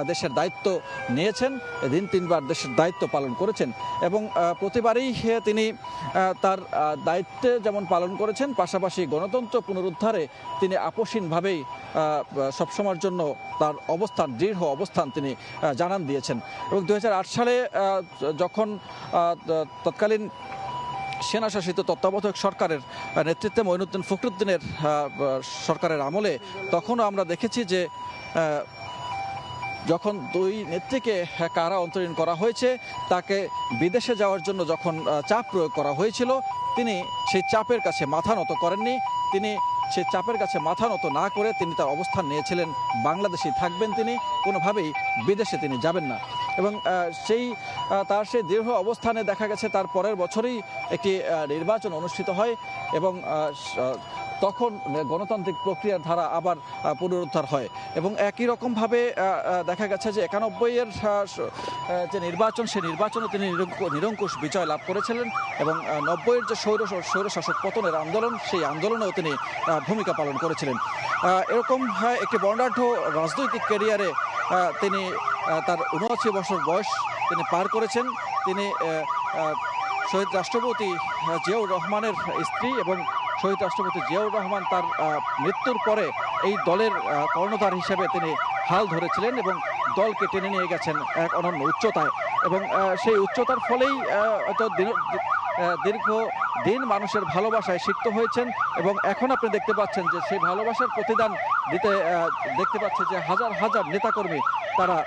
দেশের দায়িত্ব নিয়েছেন, দিন তিনবার দেশের দায়িত্ব পালন করেছেন এবং প্রতিবারই তিনি তার দায়িত্বে যেমন পালন করেছেন, পাশাপাশি গণতন্ত্র পুনরুদ্ধারে তিনি আপোষহীনভাবেই সবসময়ের জন্য তার অবস্থান, দৃঢ় অবস্থান তিনি জানান দিয়েছেন। এবং 2008 সালে যখন তৎকালীন সেনাশাসিত তত্ত্বাবধায়ক সরকারের নেতৃত্বে মঈনুদ্দিন ফখরুদ্দিনের সরকারের আমলে তখনও আমরা দেখেছি যে যখন দুই নেত্রীকে কারা অন্তরীণ করা হয়েছে, তাকে বিদেশে যাওয়ার জন্য যখন চাপ প্রয়োগ করা হয়েছিল, তিনি সেই চাপের কাছে মাথা নত করেননি। তিনি সেই চাপের কাছে মাথা নত না করে তিনি তার অবস্থান নিয়েছিলেন বাংলাদেশেই থাকবেন, তিনি কোনোভাবেই বিদেশে তিনি যাবেন না। এবং তার সেই দৃঢ় অবস্থানে দেখা গেছে তার পরের বছরই একটি নির্বাচন অনুষ্ঠিত হয় এবং তখন গণতান্ত্রিক প্রক্রিয়ার ধারা আবার পুনরুদ্ধার হয়। এবং একই রকমভাবে দেখা গেছে যে 91-এর যে নির্বাচন, সেই নির্বাচনে তিনি নিরঙ্কুশ বিজয় লাভ করেছিলেন এবং 90-এর যে স্বৈরশাসক পতনের আন্দোলন, সেই আন্দোলনেও তিনি ভূমিকা পালন করেছিলেন। এরকম একটি বর্ণাঢ্য রাজনৈতিক ক্যারিয়ারে তিনি তার 79 বছর বয়স তিনি পার করেছেন। তিনি শহীদ রাষ্ট্রপতি জিয়াউর রহমানের স্ত্রী এবং শহীদ রাষ্ট্রপতি জিয়াউর রহমান তার মৃত্যুর পরে এই দলের কর্ণধার হিসেবে তিনি হাল ধরেছিলেন এবং দলকে টেনে নিয়ে গেছেন এক অনন্য উচ্চতায়। এবং সেই উচ্চতার ফলেই দীর্ঘ দিন মানুষের ভালোবাসায় সিক্ত হয়েছেন এবং এখন আপনি দেখতে পাচ্ছেন যে সেই ভালোবাসার প্রতিদান দিতে দেখতে পাচ্ছে যে হাজার হাজার নেতাকর্মী তারা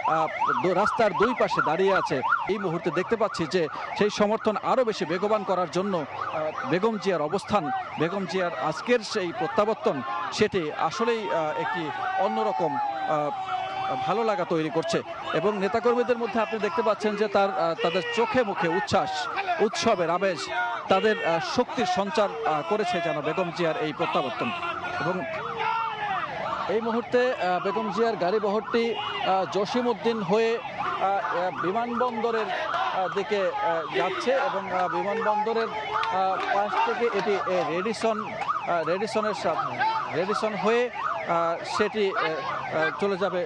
রাস্তার দুই পাশে দাঁড়িয়ে আছে। এই মুহূর্তে দেখতে পাচ্ছি যে সেই সমর্থন আরও বেশি বেগবান করার জন্য বেগম জিয়ার অবস্থান, বেগম জিয়ার আজকের সেই প্রত্যাবর্তন, সেটি আসলেই একটি অন্যরকম ভালো লাগা তৈরি করছে। এবং নেতাকর্মীদের মধ্যে আপনি দেখতে পাচ্ছেন যে তাদের চোখে মুখে উচ্ছ্বাস, উৎসবের আবেশ, তাদের শক্তির সঞ্চার করেছে যেন বেগম জিয়ার এই প্রত্যাবর্তন। এবং এই মুহূর্তে বেগম জিয়ার গাড়ি বহরটি জসিমউদ্দিন হয়ে বিমানবন্দরের দিকে যাচ্ছে এবং বিমানবন্দরের পাশ থেকে এটি রেডিসন হয়ে সেটি চলে যাবে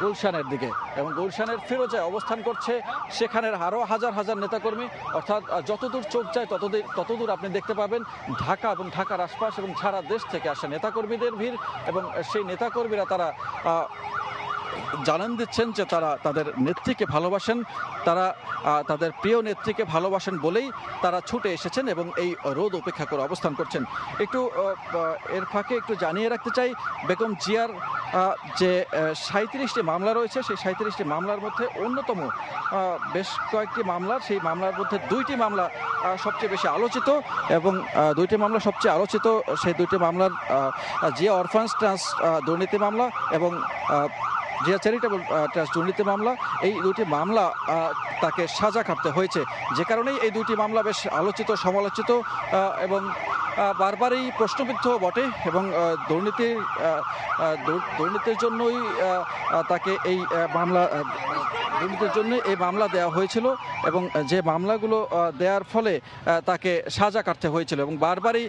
গুলশানের দিকে এবং গুলশানের ফিরোজায় অবস্থান করছে সেখানের আরও হাজার হাজার নেতাকর্মী। অর্থাৎ যতদূর চোখ যায় ততদূর আপনি দেখতে পাবেন ঢাকা এবং ঢাকার আশপাশ এবং সারা দেশ থেকে আসা নেতাকর্মীদের ভিড়। এবং সেই নেতাকর্মীরা তারা জানান দিচ্ছেন যে তারা তাদের নেত্রীকে ভালোবাসেন, তারা তাদের প্রিয় নেত্রীকে ভালোবাসেন বলেই তারা ছুটে এসেছেন এবং এই রোদ উপেক্ষা করে অবস্থান করছেন। একটু এর ফাঁকে একটু জানিয়ে রাখতে চাই, বেগম জিয়ার যে 37টি মামলা রয়েছে, সেই 37টি মামলার মধ্যে অন্যতম বেশ কয়েকটি মামলার, সেই মামলার মধ্যে 2টি মামলা সবচেয়ে বেশি আলোচিত এবং 2টি মামলা সবচেয়ে আলোচিত। সেই 2টি মামলার জিয়া অরফান্স ট্রাস্ট দুর্নীতি মামলা এবং জিয়া চ্যারিটেবল ট্রাস্ট দুর্নীতি মামলা। এই 2টি মামলা তাকে সাজা কাটতে হয়েছে, যে কারণেই এই 2টি মামলা বেশ আলোচিত, সমালোচিত এবং বারবারই প্রশ্নবিদ্ধ বটে। এবং দুর্নীতির জন্যই তাকে দুর্নীতির জন্য এই মামলা দেওয়া হয়েছিল এবং যে মামলাগুলো দেওয়ার ফলে তাকে সাজা কাটতে হয়েছিল এবং বারবারই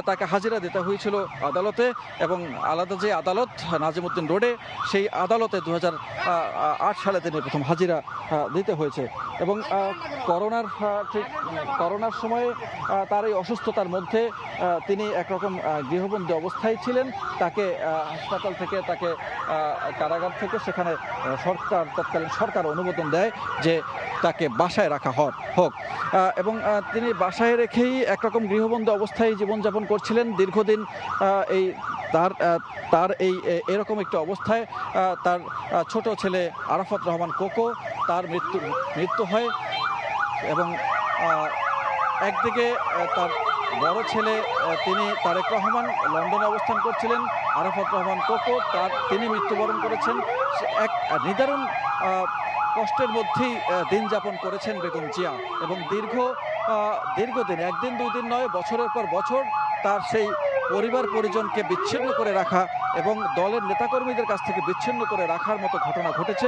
তাকে হাজিরা দিতে হয়েছিল আদালতে। এবং আলাদা যে আদালত নাজিমউদ্দিন রোডে, সেই আদালতে 2008 সালে তিনি প্রথম হাজিরা দিতে হয়েছে। এবং করোনার সময়ে তার এই অসুস্থতার মধ্যে তিনি একরকম গৃহবন্দী অবস্থায় ছিলেন। তাকে হাসপাতাল থেকে, তাকে কারাগার থেকে সেখানে তৎকালীন সরকার অনুমোদন দেয় যে তাকে বাসায় রাখা হোক এবং তিনি বাসায় রেখেই একরকম গৃহবন্দী অবস্থায় জীবনযাপন করছিলেন দীর্ঘদিন। এই তার এরকম একটি অবস্থায় তার ছোট ছেলে আরাফাত রহমান কোকো, তার মৃত্যু হয় এবং একদিকে তার বড় ছেলে তিনি তারেক রহমান লন্ডনে অবস্থান করছিলেন, আরাফাত রহমান কোকো তিনি মৃত্যুবরণ করেছেন। এক নিদারুণ কষ্টের মধ্যেই দিন যাপন করেছেন বেগম জিয়া এবং দীর্ঘদিন, একদিন দুই দিন নয়, বছরের পর বছর তার সেই পরিবার পরিজনকে বিচ্ছিন্ন করে রাখা এবং দলের নেতাকর্মীদের কাছ থেকে বিচ্ছিন্ন করে রাখার মতো ঘটনা ঘটেছে।